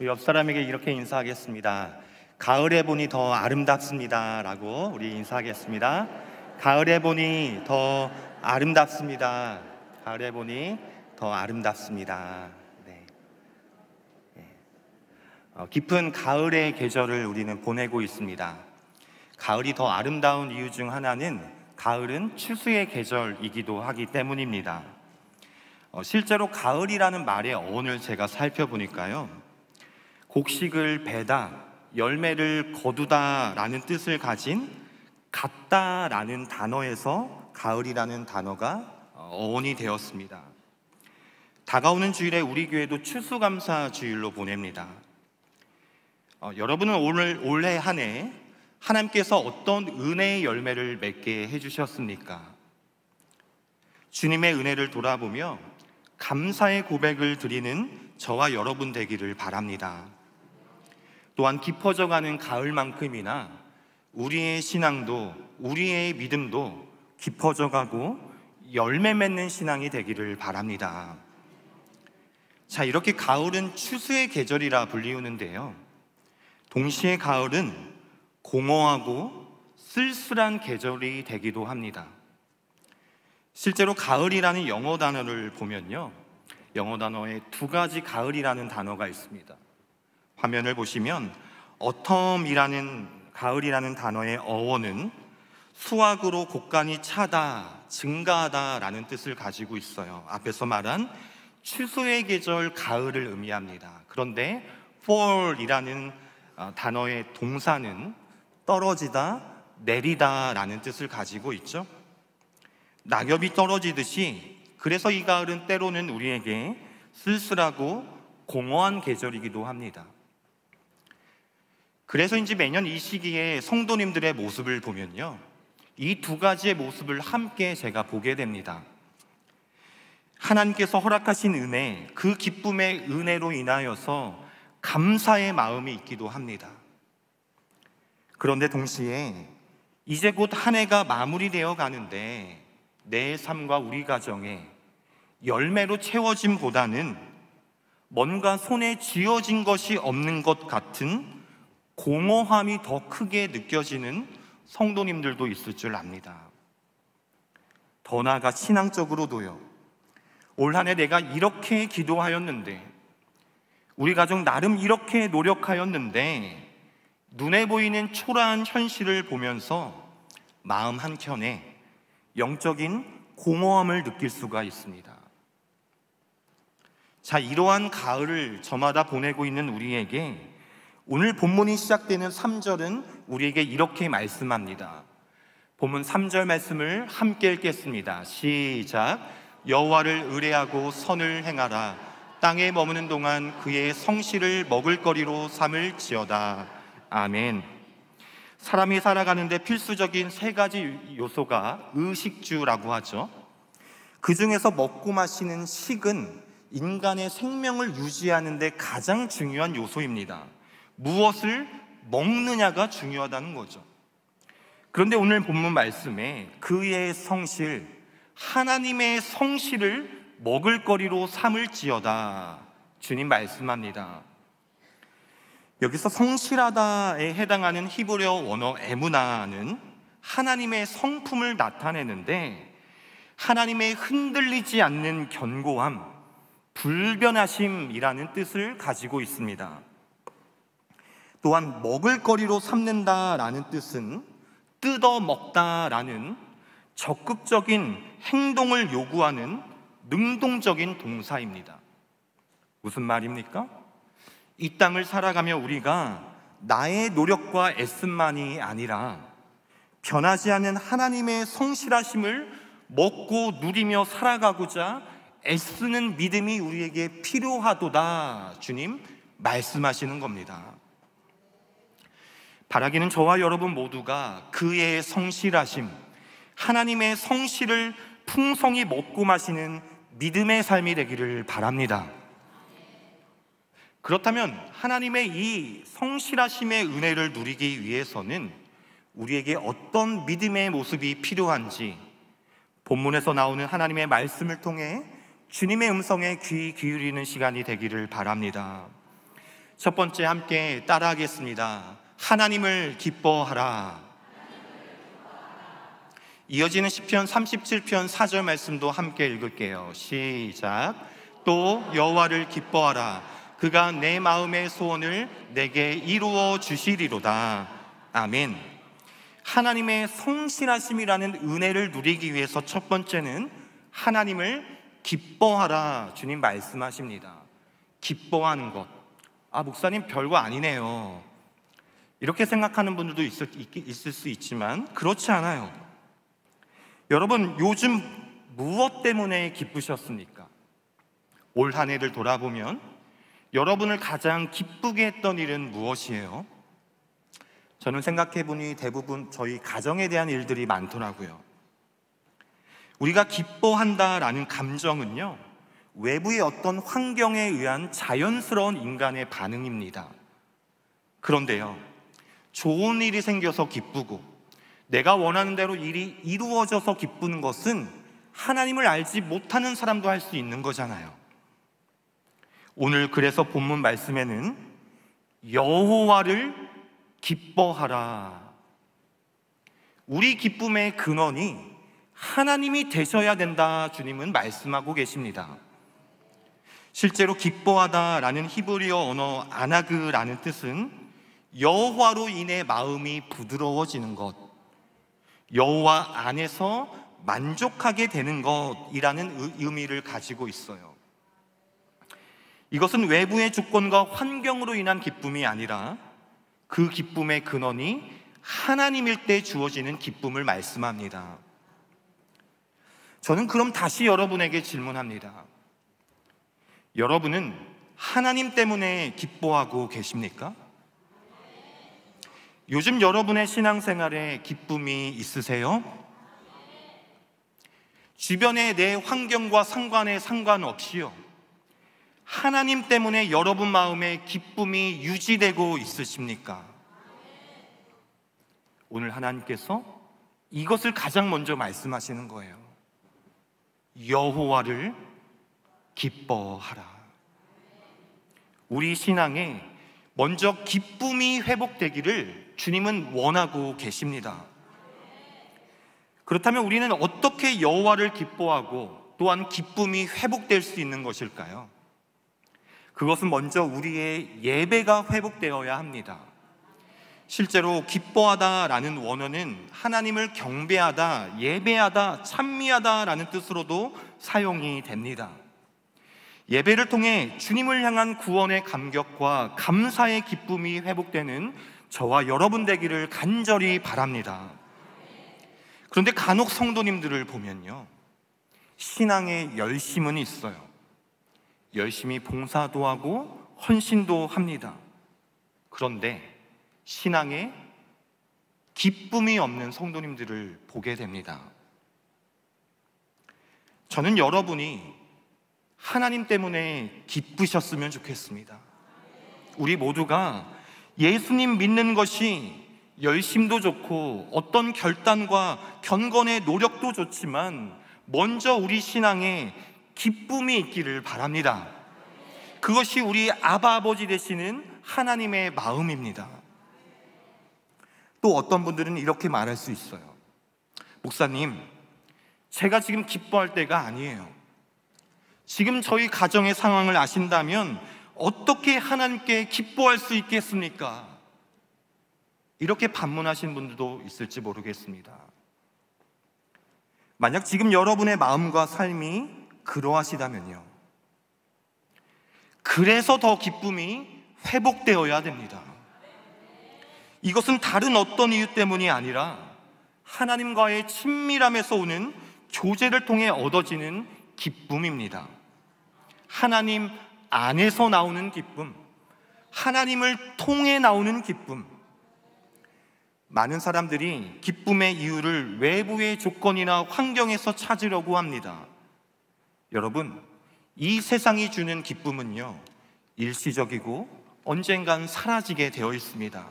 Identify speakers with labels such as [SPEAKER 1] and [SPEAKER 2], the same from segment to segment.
[SPEAKER 1] 옆 사람에게 이렇게 인사하겠습니다. 가을에 보니 더 아름답습니다 라고 우리 인사하겠습니다. 가을에 보니 더 아름답습니다. 가을에 보니 더 아름답습니다. 네. 깊은 가을의 계절을 우리는 보내고 있습니다. 가을이 더 아름다운 이유 중 하나는 가을은 추수의 계절이기도 하기 때문입니다. 실제로 가을이라는 말의 어원을 제가 살펴보니까요, 곡식을 베다, 열매를 거두다 라는 뜻을 가진 같다 라는 단어에서 가을이라는 단어가 어원이 되었습니다. 다가오는 주일에 우리 교회도 추수감사 주일로 보냅니다. 여러분은 올해 한 해 하나님께서 어떤 은혜의 열매를 맺게 해주셨습니까? 주님의 은혜를 돌아보며 감사의 고백을 드리는 저와 여러분 되기를 바랍니다. 또한 깊어져가는 가을만큼이나 우리의 신앙도, 우리의 믿음도 깊어져가고 열매 맺는 신앙이 되기를 바랍니다. 자, 이렇게 가을은 추수의 계절이라 불리우는데요, 동시에 가을은 공허하고 쓸쓸한 계절이 되기도 합니다. 실제로 가을이라는 영어 단어를 보면요, 영어 단어에 두 가지 가을이라는 단어가 있습니다. 화면을 보시면 autumn이라는 가을이라는 단어의 어원은 수확으로 곡간이 차다, 증가하다 라는 뜻을 가지고 있어요. 앞에서 말한 추수의 계절 가을을 의미합니다. 그런데 fall이라는 단어의 동사는 떨어지다, 내리다 라는 뜻을 가지고 있죠. 낙엽이 떨어지듯이 그래서 이 가을은 때로는 우리에게 쓸쓸하고 공허한 계절이기도 합니다. 그래서인지 매년 이 시기에 성도님들의 모습을 보면요, 이 두 가지의 모습을 함께 제가 보게 됩니다. 하나님께서 허락하신 은혜, 그 기쁨의 은혜로 인하여서 감사의 마음이 있기도 합니다. 그런데 동시에 이제 곧 한 해가 마무리되어 가는데 내 삶과 우리 가정에 열매로 채워짐보다는 뭔가 손에 쥐어진 것이 없는 것 같은 공허함이 더 크게 느껴지는 성도님들도 있을 줄 압니다. 더 나아가 신앙적으로도요, 올 한 해 내가 이렇게 기도하였는데, 우리 가족 나름 이렇게 노력하였는데, 눈에 보이는 초라한 현실을 보면서 마음 한켠에 영적인 공허함을 느낄 수가 있습니다. 자, 이러한 가을을 저마다 보내고 있는 우리에게 오늘 본문이 시작되는 3절은 우리에게 이렇게 말씀합니다. 본문 3절 말씀을 함께 읽겠습니다. 시작. 여호와를 의뢰하고 선을 행하라. 땅에 머무는 동안 그의 성실을 먹을거리로 삼을지어다. 아멘. 사람이 살아가는데 필수적인 세 가지 요소가 의식주라고 하죠. 그 중에서 먹고 마시는 식은 인간의 생명을 유지하는 데 가장 중요한 요소입니다. 무엇을 먹느냐가 중요하다는 거죠. 그런데 오늘 본문 말씀에 그의 성실, 하나님의 성실을 먹을거리로 삼을지어다 주님 말씀합니다. 여기서 성실하다에 해당하는 히브리어 원어 에무나는 하나님의 성품을 나타내는데, 하나님의 흔들리지 않는 견고함, 불변하심이라는 뜻을 가지고 있습니다. 또한 먹을거리로 삼는다라는 뜻은 뜯어 먹다라는 적극적인 행동을 요구하는 능동적인 동사입니다. 무슨 말입니까? 이 땅을 살아가며 우리가 나의 노력과 애씀만이 아니라 변하지 않는 하나님의 성실하심을 먹고 누리며 살아가고자 애쓰는 믿음이 우리에게 필요하도다 주님 말씀하시는 겁니다. 바라기는 저와 여러분 모두가 그의 성실하심, 하나님의 성실을 풍성히 먹고 마시는 믿음의 삶이 되기를 바랍니다. 그렇다면 하나님의 이 성실하심의 은혜를 누리기 위해서는 우리에게 어떤 믿음의 모습이 필요한지 본문에서 나오는 하나님의 말씀을 통해 주님의 음성에 귀 기울이는 시간이 되기를 바랍니다. 첫 번째 함께 따라하겠습니다. 하나님을 기뻐하라. 이어지는 시편 37편 4절 말씀도 함께 읽을게요. 시작. 또 여호와를 기뻐하라. 그가 내 마음의 소원을 내게 이루어 주시리로다. 아멘. 하나님의 성실하심이라는 은혜를 누리기 위해서 첫 번째는 하나님을 기뻐하라. 주님 말씀하십니다. 기뻐하는 것. 목사님 별거 아니네요. 이렇게 생각하는 분들도 있을 수 있지만 그렇지 않아요. 여러분, 요즘 무엇 때문에 기쁘셨습니까? 올 한 해를 돌아보면 여러분을 가장 기쁘게 했던 일은 무엇이에요? 저는 생각해보니 대부분 저희 가정에 대한 일들이 많더라고요. 우리가 기뻐한다라는 감정은요, 외부의 어떤 환경에 의한 자연스러운 인간의 반응입니다. 그런데요, 좋은 일이 생겨서 기쁘고 내가 원하는 대로 일이 이루어져서 기쁘는 것은 하나님을 알지 못하는 사람도 할 수 있는 거잖아요. 오늘 그래서 본문 말씀에는 여호와를 기뻐하라. 우리 기쁨의 근원이 하나님이 되셔야 된다, 주님은 말씀하고 계십니다. 실제로 기뻐하다라는 히브리어 언어 아나그라는 뜻은 여호와로 인해 마음이 부드러워지는 것, 여호와 안에서 만족하게 되는 것이라는 의미를 가지고 있어요. 이것은 외부의 조건과 환경으로 인한 기쁨이 아니라 그 기쁨의 근원이 하나님일 때 주어지는 기쁨을 말씀합니다. 저는 그럼 다시 여러분에게 질문합니다. 여러분은 하나님 때문에 기뻐하고 계십니까? 요즘 여러분의 신앙생활에 기쁨이 있으세요? 주변의 내 환경과 상관없이요, 하나님 때문에 여러분 마음에 기쁨이 유지되고 있으십니까? 오늘 하나님께서 이것을 가장 먼저 말씀하시는 거예요. 여호와를 기뻐하라. 우리 신앙에 먼저 기쁨이 회복되기를 주님은 원하고 계십니다. 그렇다면 우리는 어떻게 여호와를 기뻐하고 또한 기쁨이 회복될 수 있는 것일까요? 그것은 먼저 우리의 예배가 회복되어야 합니다. 실제로 기뻐하다라는 원어는 하나님을 경배하다, 예배하다, 찬미하다라는 뜻으로도 사용이 됩니다. 예배를 통해 주님을 향한 구원의 감격과 감사의 기쁨이 회복되는 저와 여러분 되기를 간절히 바랍니다. 그런데 간혹 성도님들을 보면요, 신앙에 열심은 있어요. 열심히 봉사도 하고 헌신도 합니다. 그런데 신앙에 기쁨이 없는 성도님들을 보게 됩니다. 저는 여러분이 하나님 때문에 기쁘셨으면 좋겠습니다. 우리 모두가 예수님 믿는 것이 열심도 좋고 어떤 결단과 경건의 노력도 좋지만 먼저 우리 신앙에 기쁨이 있기를 바랍니다. 그것이 우리 아바 아버지 되시는 하나님의 마음입니다. 또 어떤 분들은 이렇게 말할 수 있어요. 목사님, 제가 지금 기뻐할 때가 아니에요. 지금 저희 가정의 상황을 아신다면 어떻게 하나님께 기뻐할 수 있겠습니까? 이렇게 반문하신 분들도 있을지 모르겠습니다. 만약 지금 여러분의 마음과 삶이 그러하시다면요, 그래서 더 기쁨이 회복되어야 됩니다. 이것은 다른 어떤 이유 때문이 아니라 하나님과의 친밀함에서 오는 교제를 통해 얻어지는 기쁨입니다. 하나님 안에서 나오는 기쁨, 하나님을 통해 나오는 기쁨. 많은 사람들이 기쁨의 이유를 외부의 조건이나 환경에서 찾으려고 합니다. 여러분, 이 세상이 주는 기쁨은요, 일시적이고 언젠간 사라지게 되어 있습니다.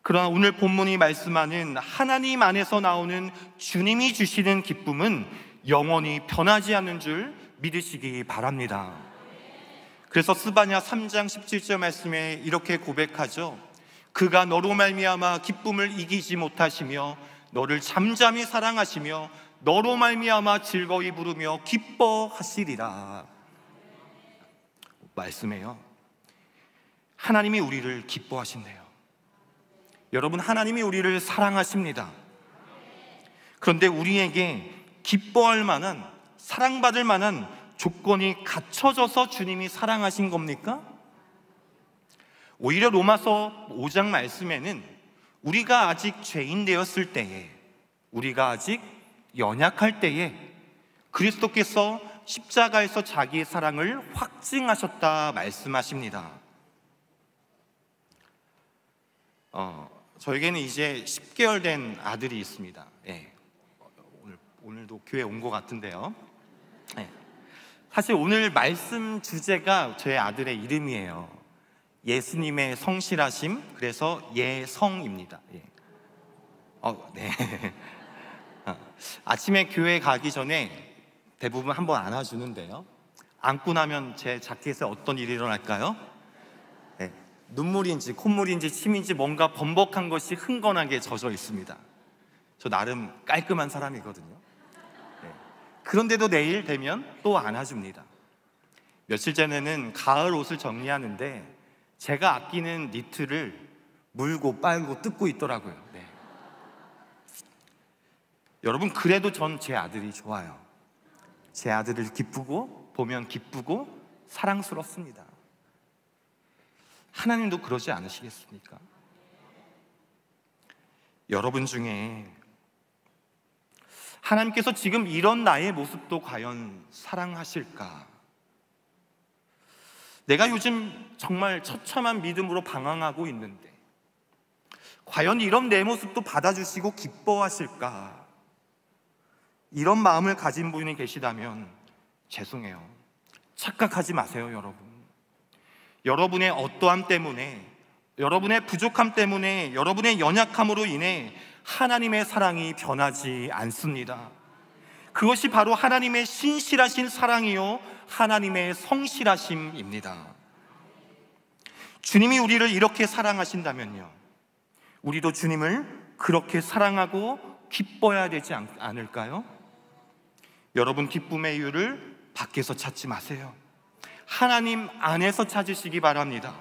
[SPEAKER 1] 그러나 오늘 본문이 말씀하는 하나님 안에서 나오는 주님이 주시는 기쁨은 영원히 변하지 않는 줄 믿으시기 바랍니다. 그래서 스바냐 3장 17절 말씀에 이렇게 고백하죠. 그가 너로 말미암아 기쁨을 이기지 못하시며 너를 잠잠히 사랑하시며 너로 말미암아 즐거이 부르며 기뻐하시리라. 말씀해요. 하나님이 우리를 기뻐하신대요. 여러분, 하나님이 우리를 사랑하십니다. 그런데 우리에게 기뻐할 만한, 사랑받을 만한 조건이 갖춰져서 주님이 사랑하신 겁니까? 오히려 로마서 5장 말씀에는 우리가 아직 죄인 되었을 때에, 우리가 아직 연약할 때에 그리스도께서 십자가에서 자기의 사랑을 확증하셨다 말씀하십니다. 저에게는 이제 10개월 된 아들이 있습니다. 오늘도 교회 온 것 같은데요. 사실 오늘 말씀 주제가 제 아들의 이름이에요. 예수님의 성실하심, 그래서 예성입니다. 아침에 교회 가기 전에 대부분 한번 안아주는데요, 안고 나면 제 자켓에 어떤 일이 일어날까요? 눈물인지 콧물인지 침인지 뭔가 범벅한 것이 흥건하게 젖어 있습니다. 저 나름 깔끔한 사람이거든요. 그런데도 내일 되면 또 안아줍니다. 며칠 전에는 가을 옷을 정리하는데 제가 아끼는 니트를 물고 빨고 뜯고 있더라고요. 여러분, 그래도 전 제 아들이 좋아요. 제 아들을 기쁘고 보면 기쁘고 사랑스럽습니다. 하나님도 그러지 않으시겠습니까? 여러분 중에 하나님께서 지금 이런 나의 모습도 과연 사랑하실까? 내가 요즘 정말 처참한 믿음으로 방황하고 있는데 과연 이런 내 모습도 받아주시고 기뻐하실까? 이런 마음을 가진 분이 계시다면 죄송해요. 착각하지 마세요, 여러분. 여러분의 어떠함 때문에, 여러분의 부족함 때문에, 여러분의 연약함으로 인해 하나님의 사랑이 변하지 않습니다. 그것이 바로 하나님의 신실하신 사랑이요 하나님의 성실하심입니다. 주님이 우리를 이렇게 사랑하신다면요, 우리도 주님을 그렇게 사랑하고 기뻐해야 되지 않을까요? 여러분, 기쁨의 이유를 밖에서 찾지 마세요. 하나님 안에서 찾으시기 바랍니다.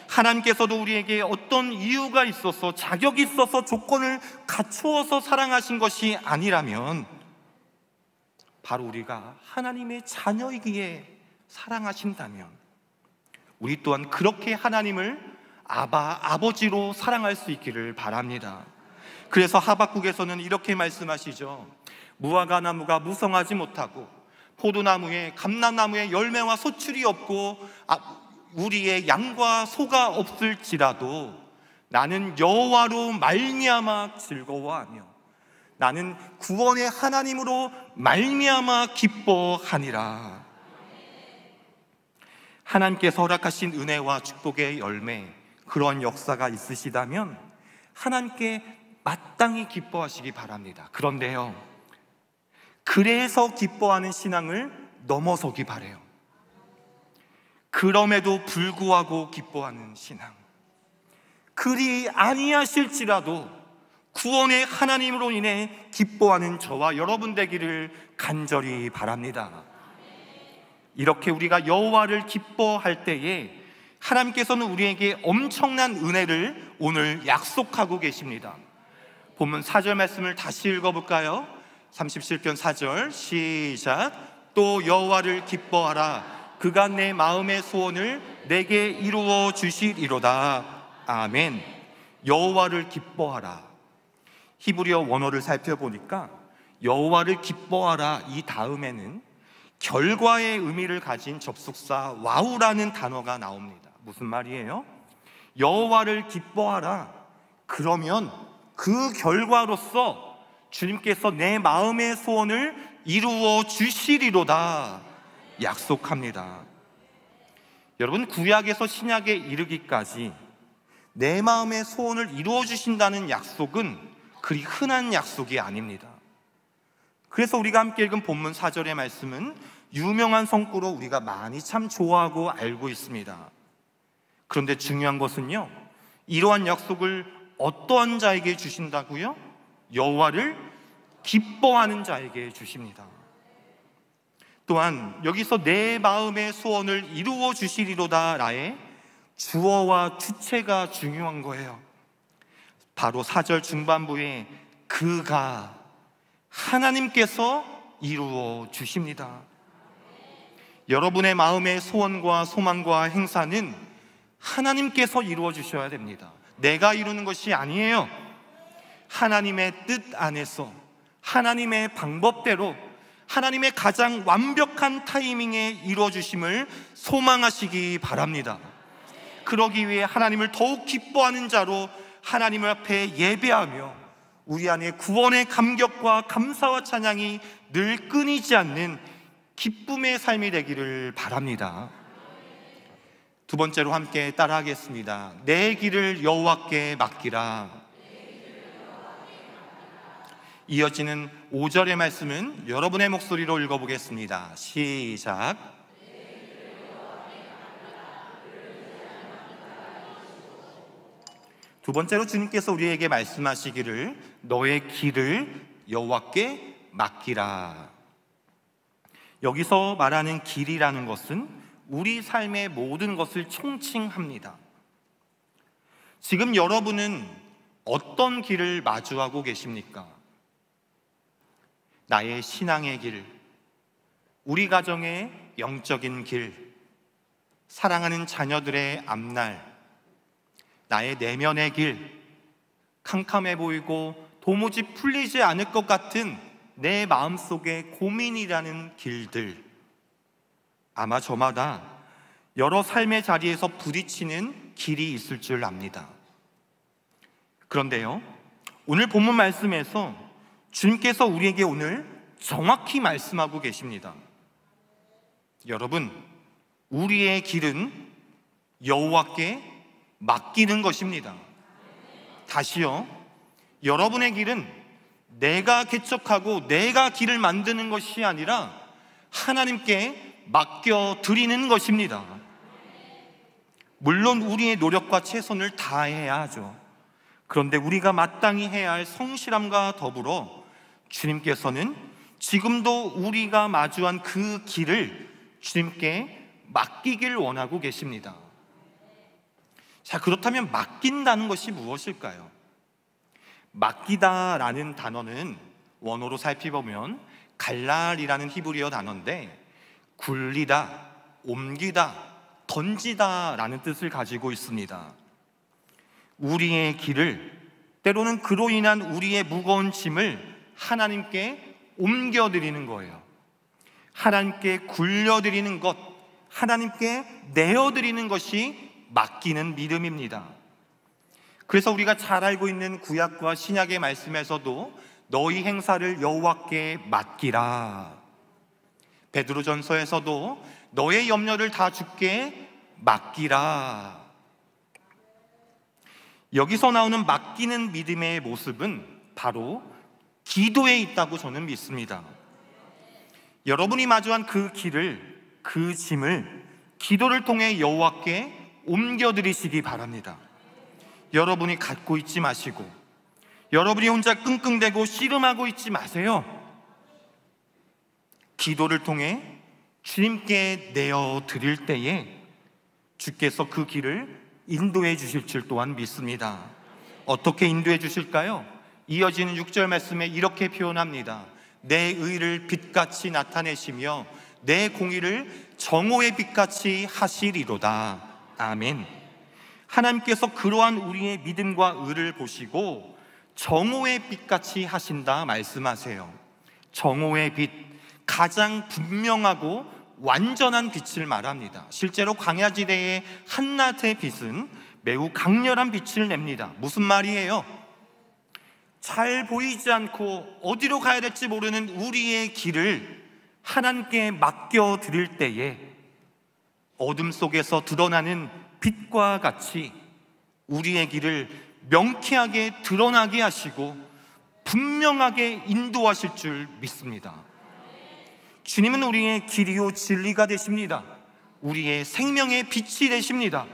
[SPEAKER 1] 하나님께서도 우리에게 어떤 이유가 있어서, 자격이 있어서, 조건을 갖추어서 사랑하신 것이 아니라면 바로 우리가 하나님의 자녀이기에 사랑하신다면 우리 또한 그렇게 하나님을 아버지로 사랑할 수 있기를 바랍니다. 그래서 하박국에서는 이렇게 말씀하시죠. 무화과 나무가 무성하지 못하고 포도나무에 감람나무에 열매와 소출이 없고 우리의 양과 소가 없을지라도 나는 여호와로 말미암아 즐거워하며 나는 구원의 하나님으로 말미암아 기뻐하니라. 하나님께서 허락하신 은혜와 축복의 열매, 그런 역사가 있으시다면 하나님께 마땅히 기뻐하시기 바랍니다. 그런데요, 그래서 기뻐하는 신앙을 넘어서기 바래요. 그럼에도 불구하고 기뻐하는 신앙, 그리 아니하실지라도 구원의 하나님으로 인해 기뻐하는 저와 여러분 되기를 간절히 바랍니다. 이렇게 우리가 여호와를 기뻐할 때에 하나님께서는 우리에게 엄청난 은혜를 오늘 약속하고 계십니다. 본문 4절 말씀을 다시 읽어볼까요? 37편 4절 시작. 또 여호와를 기뻐하라. 그가 내 마음의 소원을 내게 이루어 주시리로다. 아멘. 여호와를 기뻐하라. 히브리어 원어를 살펴보니까 여호와를 기뻐하라 이 다음에는 결과의 의미를 가진 접속사 와우라는 단어가 나옵니다. 무슨 말이에요? 여호와를 기뻐하라. 그러면 그 결과로서 주님께서 내 마음의 소원을 이루어 주시리로다 약속합니다. 여러분, 구약에서 신약에 이르기까지 내 마음의 소원을 이루어 주신다는 약속은 그리 흔한 약속이 아닙니다. 그래서 우리가 함께 읽은 본문 4절의 말씀은 유명한 성구로 우리가 많이 참 좋아하고 알고 있습니다. 그런데 중요한 것은요, 이러한 약속을 어떠한 자에게 주신다고요? 여호와를 기뻐하는 자에게 주십니다. 또한 여기서 내 마음의 소원을 이루어 주시리로다 라의 주어와 주체가 중요한 거예요. 바로 4절 중반부에 그가, 하나님께서 이루어 주십니다. 여러분의 마음의 소원과 소망과 행사는 하나님께서 이루어 주셔야 됩니다. 내가 이루는 것이 아니에요. 하나님의 뜻 안에서, 하나님의 방법대로, 하나님의 가장 완벽한 타이밍에 이루어 주심을 소망하시기 바랍니다. 그러기 위해 하나님을 더욱 기뻐하는 자로 하나님 앞에 예배하며 우리 안에 구원의 감격과 감사와 찬양이 늘 끊이지 않는 기쁨의 삶이 되기를 바랍니다. 두 번째로 함께 따라하겠습니다. 내 길을 여호와께 맡기라. 이어지는 5절의 말씀은 여러분의 목소리로 읽어보겠습니다. 시작. 두 번째로 주님께서 우리에게 말씀하시기를 너의 길을 여호와께 맡기라. 여기서 말하는 길이라는 것은 우리 삶의 모든 것을 총칭합니다. 지금 여러분은 어떤 길을 마주하고 계십니까? 나의 신앙의 길, 우리 가정의 영적인 길, 사랑하는 자녀들의 앞날, 나의 내면의 길, 캄캄해 보이고 도무지 풀리지 않을 것 같은 내 마음속의 고민이라는 길들, 아마 저마다 여러 삶의 자리에서 부딪히는 길이 있을 줄 압니다. 그런데요, 오늘 본문 말씀에서 주님께서 우리에게 오늘 정확히 말씀하고 계십니다. 여러분, 우리의 길은 여호와께 맡기는 것입니다. 다시요, 여러분의 길은 내가 개척하고 내가 길을 만드는 것이 아니라 하나님께 맡겨드리는 것입니다. 물론 우리의 노력과 최선을 다해야 하죠. 그런데 우리가 마땅히 해야 할 성실함과 더불어 주님께서는 지금도 우리가 마주한 그 길을 주님께 맡기길 원하고 계십니다. 자, 그렇다면 맡긴다는 것이 무엇일까요? 맡기다라는 단어는 원어로 살펴보면 갈랄이라는 히브리어 단어인데 굴리다, 옮기다, 던지다라는 뜻을 가지고 있습니다. 우리의 길을, 때로는 그로 인한 우리의 무거운 짐을 하나님께 옮겨드리는 거예요. 하나님께 굴려드리는 것, 하나님께 내어드리는 것이 맡기는 믿음입니다. 그래서 우리가 잘 알고 있는 구약과 신약의 말씀에서도 너희 행사를 여호와께 맡기라, 베드로전서에서도 너의 염려를 다 주께 맡기라. 여기서 나오는 맡기는 믿음의 모습은 바로 기도에 있다고 저는 믿습니다. 여러분이 마주한 그 길을, 그 짐을 기도를 통해 여호와께 옮겨드리시기 바랍니다. 여러분이 갖고 있지 마시고, 여러분이 혼자 끙끙대고 씨름하고 있지 마세요. 기도를 통해 주님께 내어드릴 때에 주께서 그 길을 인도해 주실 줄 또한 믿습니다. 어떻게 인도해 주실까요? 이어지는 6절 말씀에 이렇게 표현합니다. 내 의를 빛같이 나타내시며 내 공의를 정오의 빛같이 하시리로다. 아멘. 하나님께서 그러한 우리의 믿음과 의를 보시고 정오의 빛같이 하신다 말씀하세요. 정오의 빛, 가장 분명하고 완전한 빛을 말합니다. 실제로 광야지대의 한낮의 빛은 매우 강렬한 빛을 냅니다. 무슨 말이에요? 잘 보이지 않고 어디로 가야 될지 모르는 우리의 길을 하나님께 맡겨드릴 때에 어둠 속에서 드러나는 빛과 같이 우리의 길을 명쾌하게 드러나게 하시고 분명하게 인도하실 줄 믿습니다. 주님은 우리의 길이요 진리가 되십니다. 우리의 생명의 빛이 되십니다.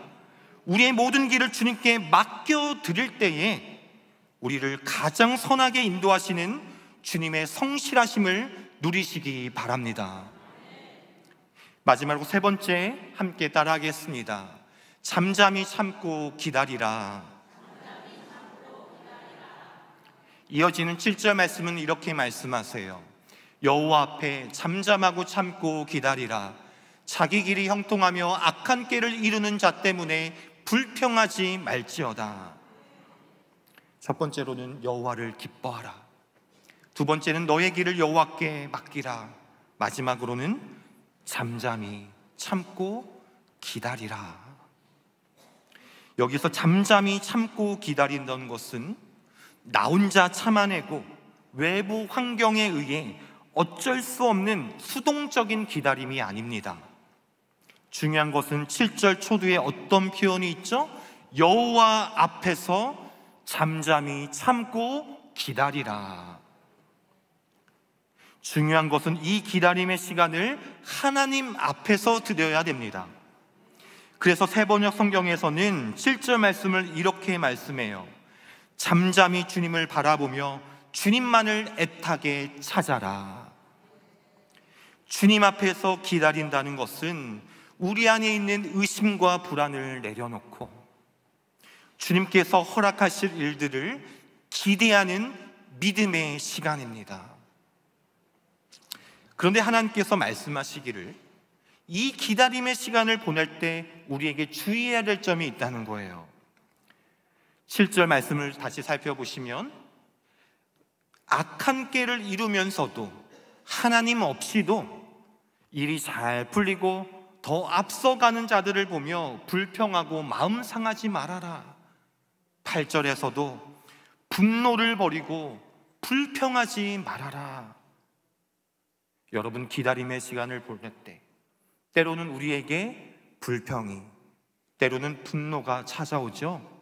[SPEAKER 1] 우리의 모든 길을 주님께 맡겨드릴 때에 우리를 가장 선하게 인도하시는 주님의 성실하심을 누리시기 바랍니다. 마지막으로 세 번째 함께 따라하겠습니다. 잠잠히 참고 기다리라. 이어지는 7절 말씀은 이렇게 말씀하세요. 여호와 앞에 잠잠하고 참고 기다리라. 자기 길이 형통하며 악한 꾀를 이루는 자 때문에 불평하지 말지어다. 첫 번째로는 여호와를 기뻐하라. 두 번째는 너의 길을 여호와께 맡기라. 마지막으로는 잠잠히 참고 기다리라. 여기서 잠잠히 참고 기다린다는 것은 나 혼자 참아내고 외부 환경에 의해 어쩔 수 없는 수동적인 기다림이 아닙니다. 중요한 것은 7절 초두에 어떤 표현이 있죠? 여호와 앞에서 잠잠히 참고 기다리라. 중요한 것은 이 기다림의 시간을 하나님 앞에서 드려야 됩니다. 그래서 세번역 성경에서는 7절 말씀을 이렇게 말씀해요. 잠잠히 주님을 바라보며 주님만을 애타게 찾아라. 주님 앞에서 기다린다는 것은 우리 안에 있는 의심과 불안을 내려놓고 주님께서 허락하실 일들을 기대하는 믿음의 시간입니다. 그런데 하나님께서 말씀하시기를 이 기다림의 시간을 보낼 때 우리에게 주의해야 될 점이 있다는 거예요. 7절 말씀을 다시 살펴보시면 악한 꾀를 이루면서도 하나님 없이도 일이 잘 풀리고 더 앞서가는 자들을 보며 불평하고 마음 상하지 말아라. 8절에서도 분노를 버리고 불평하지 말아라. 여러분, 기다림의 시간을 보낼 때 때로는 우리에게 불평이, 때로는 분노가 찾아오죠.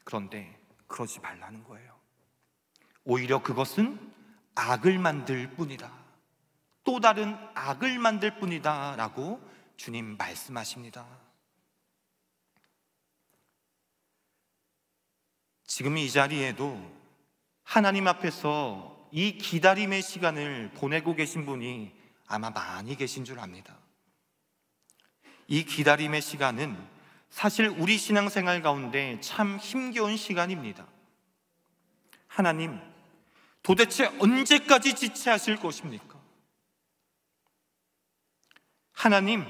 [SPEAKER 1] 그런데 그러지 말라는 거예요. 오히려 그것은 악을 만들 뿐이다. 또 다른 악을 만들 뿐이다 라고 주님 말씀하십니다. 지금 이 자리에도 하나님 앞에서 이 기다림의 시간을 보내고 계신 분이 아마 많이 계신 줄 압니다. 이 기다림의 시간은 사실 우리 신앙생활 가운데 참 힘겨운 시간입니다. 하나님, 도대체 언제까지 지체하실 것입니까? 하나님,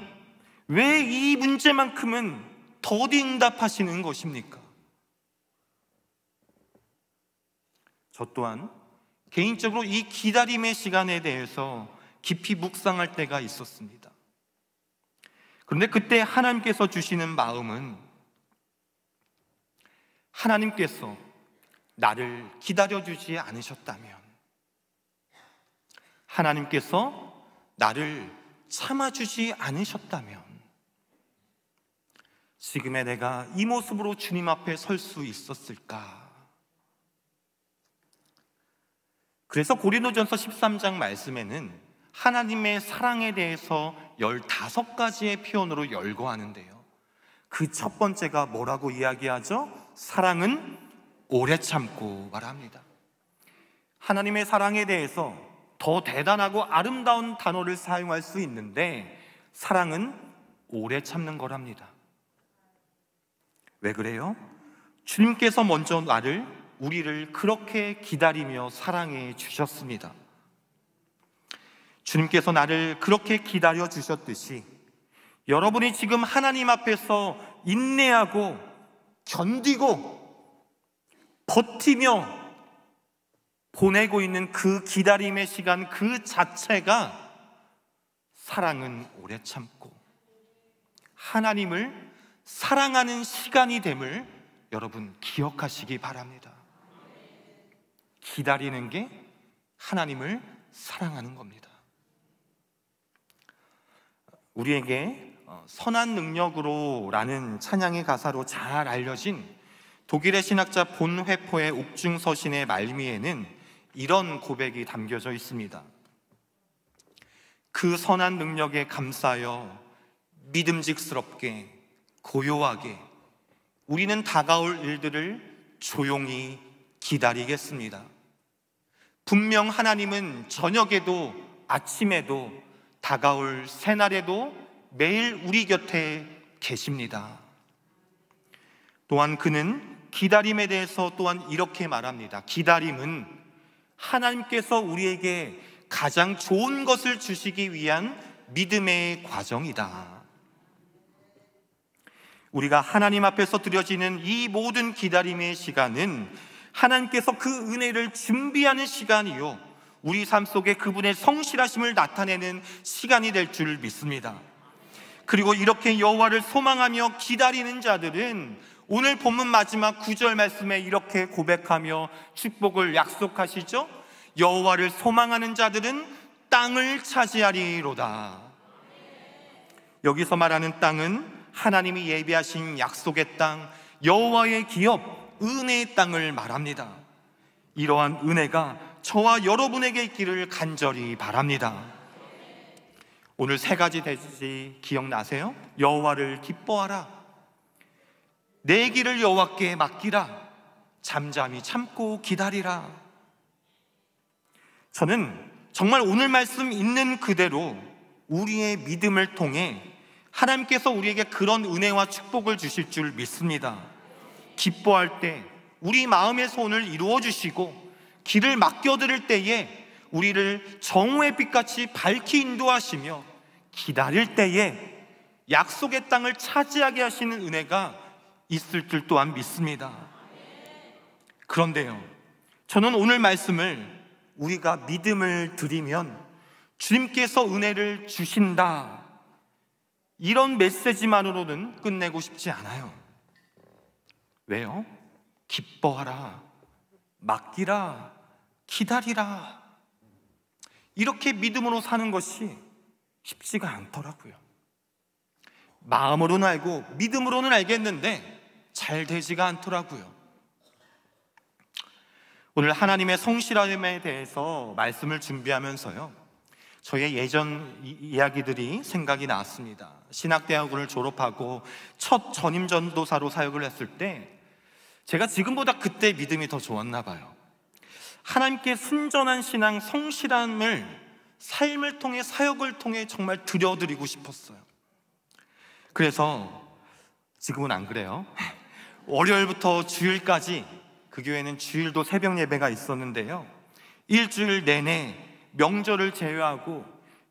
[SPEAKER 1] 왜 이 문제만큼은 더디 응답하시는 것입니까? 저 또한 개인적으로 이 기다림의 시간에 대해서 깊이 묵상할 때가 있었습니다. 그런데 그때 하나님께서 주시는 마음은 하나님께서 나를 기다려주지 않으셨다면, 하나님께서 나를 참아주지 않으셨다면 지금의 내가 이 모습으로 주님 앞에 설 수 있었을까? 그래서 고린도전서 13장 말씀에는 하나님의 사랑에 대해서 15가지의 표현으로 열거하는데요, 그 첫 번째가 뭐라고 이야기하죠? 사랑은 오래 참고 말합니다. 하나님의 사랑에 대해서 더 대단하고 아름다운 단어를 사용할 수 있는데 사랑은 오래 참는 거랍니다. 왜 그래요? 주님께서 먼저 우리를 그렇게 기다리며 사랑해 주셨습니다. 주님께서 나를 그렇게 기다려 주셨듯이 여러분이 지금 하나님 앞에서 인내하고 견디고 버티며 보내고 있는 그 기다림의 시간 그 자체가 사랑은 오래 참고 하나님을 사랑하는 시간이 됨을 여러분 기억하시기 바랍니다. 기다리는 게 하나님을 사랑하는 겁니다. 우리에게 선한 능력으로 라는 찬양의 가사로 잘 알려진 독일의 신학자 본 회포의 옥중서신의 말미에는 이런 고백이 담겨져 있습니다.
[SPEAKER 2] 그 선한 능력에 감사하여 믿음직스럽게 고요하게 우리는 다가올 일들을 조용히 기다리겠습니다. 분명 하나님은 저녁에도 아침에도 다가올 새날에도 매일 우리 곁에 계십니다. 또한 그는 기다림에 대해서 또한 이렇게 말합니다. 기다림은 하나님께서 우리에게 가장 좋은 것을 주시기 위한 믿음의 과정이다. 우리가 하나님 앞에서 드려지는 이 모든 기다림의 시간은 하나님께서 그 은혜를 준비하는 시간이요, 우리 삶 속에 그분의 성실하심을 나타내는 시간이 될 줄 믿습니다. 그리고 이렇게 여호와를 소망하며 기다리는 자들은 오늘 본문 마지막 9절 말씀에 이렇게 고백하며 축복을 약속하시죠. 여호와를 소망하는 자들은 땅을 차지하리로다. 여기서 말하는 땅은 하나님이 예비하신 약속의 땅, 여호와의 기업, 은혜의 땅을 말합니다. 이러한 은혜가 저와 여러분에게 있기를 간절히 바랍니다. 오늘 세 가지 대지 기억나세요? 여호와를 기뻐하라, 내 길을 여호와께 맡기라, 잠잠히 참고 기다리라. 저는 정말 오늘 말씀 있는 그대로 우리의 믿음을 통해 하나님께서 우리에게 그런 은혜와 축복을 주실 줄 믿습니다. 기뻐할 때 우리 마음의 소원을 이루어 주시고, 길을 맡겨드릴 때에 우리를 정오의 빛같이 밝히 인도하시며, 기다릴 때에 약속의 땅을 차지하게 하시는 은혜가 있을 줄 또한 믿습니다. 그런데요, 저는 오늘 말씀을 우리가 믿음을 드리면 주님께서 은혜를 주신다, 이런 메시지만으로는 끝내고 싶지 않아요. 왜요? 기뻐하라, 맡기라, 기다리라, 이렇게 믿음으로 사는 것이 쉽지가 않더라고요. 마음으로는 알고 믿음으로는 알겠는데 잘 되지가 않더라고요. 오늘 하나님의 성실함에 대해서 말씀을 준비하면서요, 저의 예전 이야기들이 생각이 났습니다. 신학대학원을 졸업하고 첫 전임 전도사로 사역을 했을 때 제가 지금보다 그때 믿음이 더 좋았나 봐요. 하나님께 순전한 신앙, 성실함을 삶을 통해, 사역을 통해 정말 드려드리고 싶었어요. 그래서 지금은 안 그래요. 월요일부터 주일까지 그 교회는 주일도 새벽 예배가 있었는데요, 일주일 내내 명절을 제외하고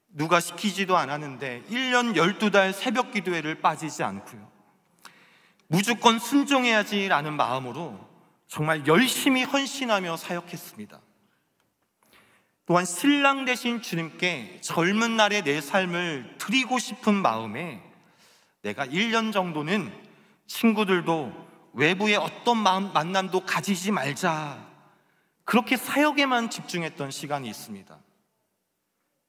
[SPEAKER 2] 누가 시키지도 않았는데 1년 12달 새벽 기도회를 빠지지 않고요, 무조건 순종해야지라는 마음으로 정말 열심히 헌신하며 사역했습니다. 또한 신랑 되신 주님께 젊은 날의 내 삶을 드리고 싶은 마음에 내가 1년 정도는 친구들도 외부의 어떤 만남도 가지지 말자, 그렇게 사역에만 집중했던 시간이 있습니다.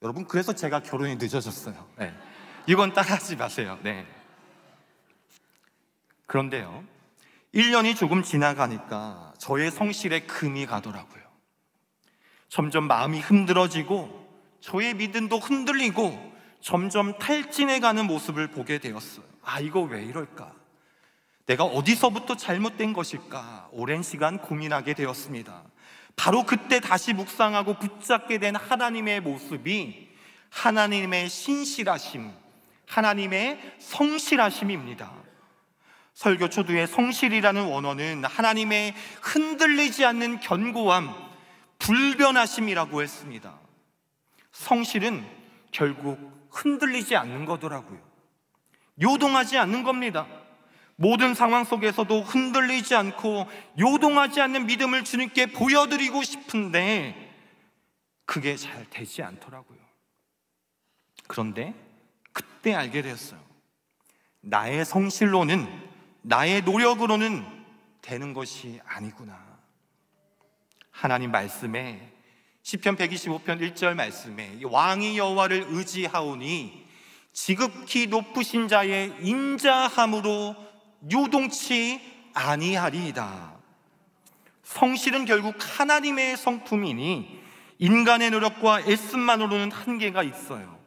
[SPEAKER 2] 여러분, 그래서 제가 결혼이 늦어졌어요. 네. 이건 따라하지 마세요. 네. 그런데요, 1년이 조금 지나가니까 저의 성실에 금이 가더라고요. 점점 마음이 힘들어지고 저의 믿음도 흔들리고 점점 탈진해가는 모습을 보게 되었어요. 아, 이거 왜 이럴까? 내가 어디서부터 잘못된 것일까? 오랜 시간 고민하게 되었습니다. 바로 그때 다시 묵상하고 붙잡게 된 하나님의 모습이 하나님의 신실하심, 하나님의 성실하심입니다. 설교 초두에 성실이라는 원어는 하나님의 흔들리지 않는 견고함, 불변하심이라고 했습니다. 성실은 결국 흔들리지 않는 거더라고요. 요동하지 않는 겁니다. 모든 상황 속에서도 흔들리지 않고 요동하지 않는 믿음을 주님께 보여드리고 싶은데 그게 잘 되지 않더라고요. 그런데 그때 알게 되었어요. 나의 성실로는, 나의 노력으로는 되는 것이 아니구나. 하나님 말씀에 시편 125편 1절 말씀에 왕이 여호와를 의지하오니 지극히 높으신 자의 인자함으로 요동치 아니하리이다. 성실은 결국 하나님의 성품이니 인간의 노력과 애씀만으로는 한계가 있어요.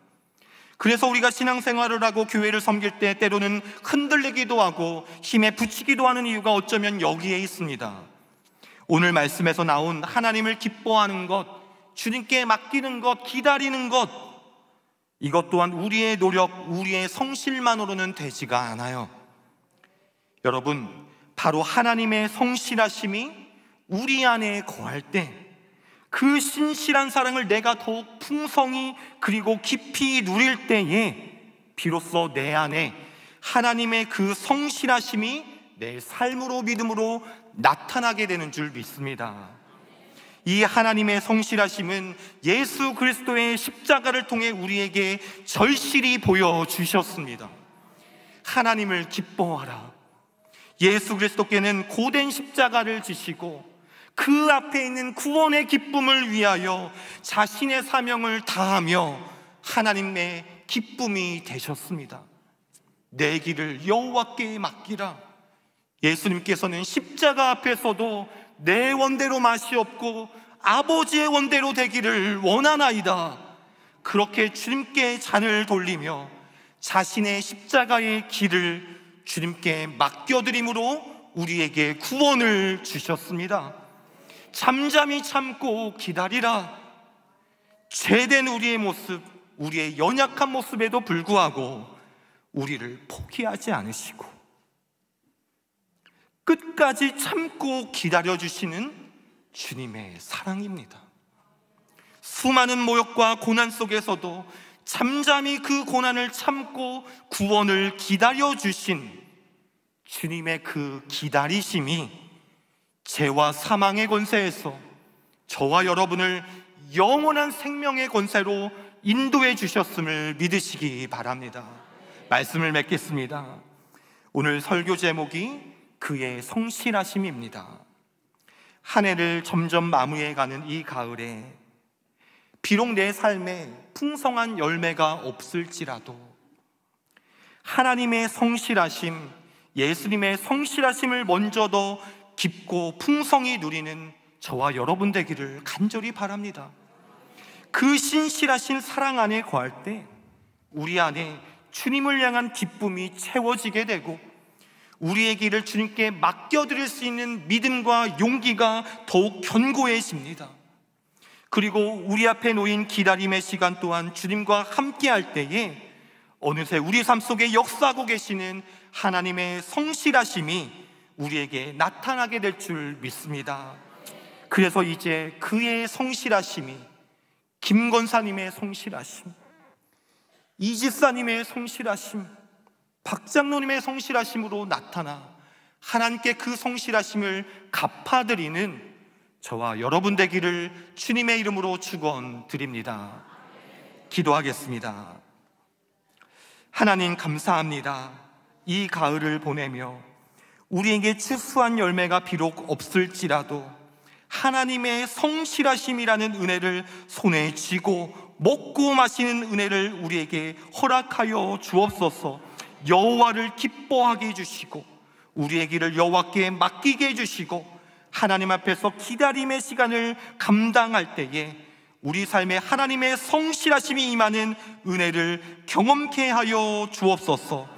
[SPEAKER 2] 그래서 우리가 신앙생활을 하고 교회를 섬길 때 때로는 흔들리기도 하고 힘에 부치기도 하는 이유가 어쩌면 여기에 있습니다. 오늘 말씀에서 나온 하나님을 기뻐하는 것, 주님께 맡기는 것, 기다리는 것, 이것 또한 우리의 노력, 우리의 성실만으로는 되지가 않아요. 여러분, 바로 하나님의 성실하심이 우리 안에 거할 때 그 신실한 사랑을 내가 더욱 풍성히 그리고 깊이 누릴 때에 비로소 내 안에 하나님의 그 성실하심이 내 삶으로, 믿음으로 나타나게 되는 줄 믿습니다. 이 하나님의 성실하심은 예수 그리스도의 십자가를 통해 우리에게 절실히 보여주셨습니다. 하나님을 기뻐하라. 예수 그리스도께는 고된 십자가를 지시고 그 앞에 있는 구원의 기쁨을 위하여 자신의 사명을 다하며 하나님의 기쁨이 되셨습니다. 내 길을 여호와께 맡기라. 예수님께서는 십자가 앞에서도 내 원대로 마시옵고 아버지의 원대로 되기를 원하나이다, 그렇게 주님께 잔을 돌리며 자신의 십자가의 길을 주님께 맡겨드림으로 우리에게 구원을 주셨습니다. 잠잠히 참고 기다리라. 죄된 우리의 모습, 우리의 연약한 모습에도 불구하고 우리를 포기하지 않으시고 끝까지 참고 기다려주시는 주님의 사랑입니다. 수많은 모욕과 고난 속에서도 잠잠히 그 고난을 참고 구원을 기다려주신 주님의 그 기다리심이 죄와 사망의 권세에서 저와 여러분을 영원한 생명의 권세로 인도해 주셨음을 믿으시기 바랍니다. 말씀을 맺겠습니다. 오늘 설교 제목이 그의 성실하심입니다. 한 해를 점점 마무리해가는 이 가을에 비록 내 삶에 풍성한 열매가 없을지라도 하나님의 성실하심, 예수님의 성실하심을 먼저 더 깊고 풍성히 누리는 저와 여러분 되기를 간절히 바랍니다. 그 신실하신 사랑 안에 거할 때 우리 안에 주님을 향한 기쁨이 채워지게 되고 우리의 길을 주님께 맡겨드릴 수 있는 믿음과 용기가 더욱 견고해집니다. 그리고 우리 앞에 놓인 기다림의 시간 또한 주님과 함께 할 때에 어느새 우리 삶 속에 역사하고 계시는 하나님의 성실하심이 우리에게 나타나게 될 줄 믿습니다. 그래서 이제 그의 성실하심이 김건사님의 성실하심, 이집사님의 성실하심, 박장로님의 성실하심으로 나타나 하나님께 그 성실하심을 갚아드리는 저와 여러분 되기를 주님의 이름으로 축원드립니다. 기도하겠습니다. 하나님 감사합니다. 이 가을을 보내며 우리에게 추수한 열매가 비록 없을지라도 하나님의 성실하심이라는 은혜를 손에 쥐고 먹고 마시는 은혜를 우리에게 허락하여 주옵소서. 여호와를 기뻐하게 해주시고 우리의 길을 여호와께 맡기게 해주시고 하나님 앞에서 기다림의 시간을 감당할 때에 우리 삶에 하나님의 성실하심이 임하는 은혜를 경험케 하여 주옵소서.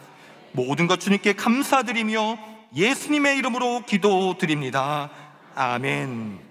[SPEAKER 2] 모든 것 주님께 감사드리며 예수님의 이름으로 기도드립니다. 아멘.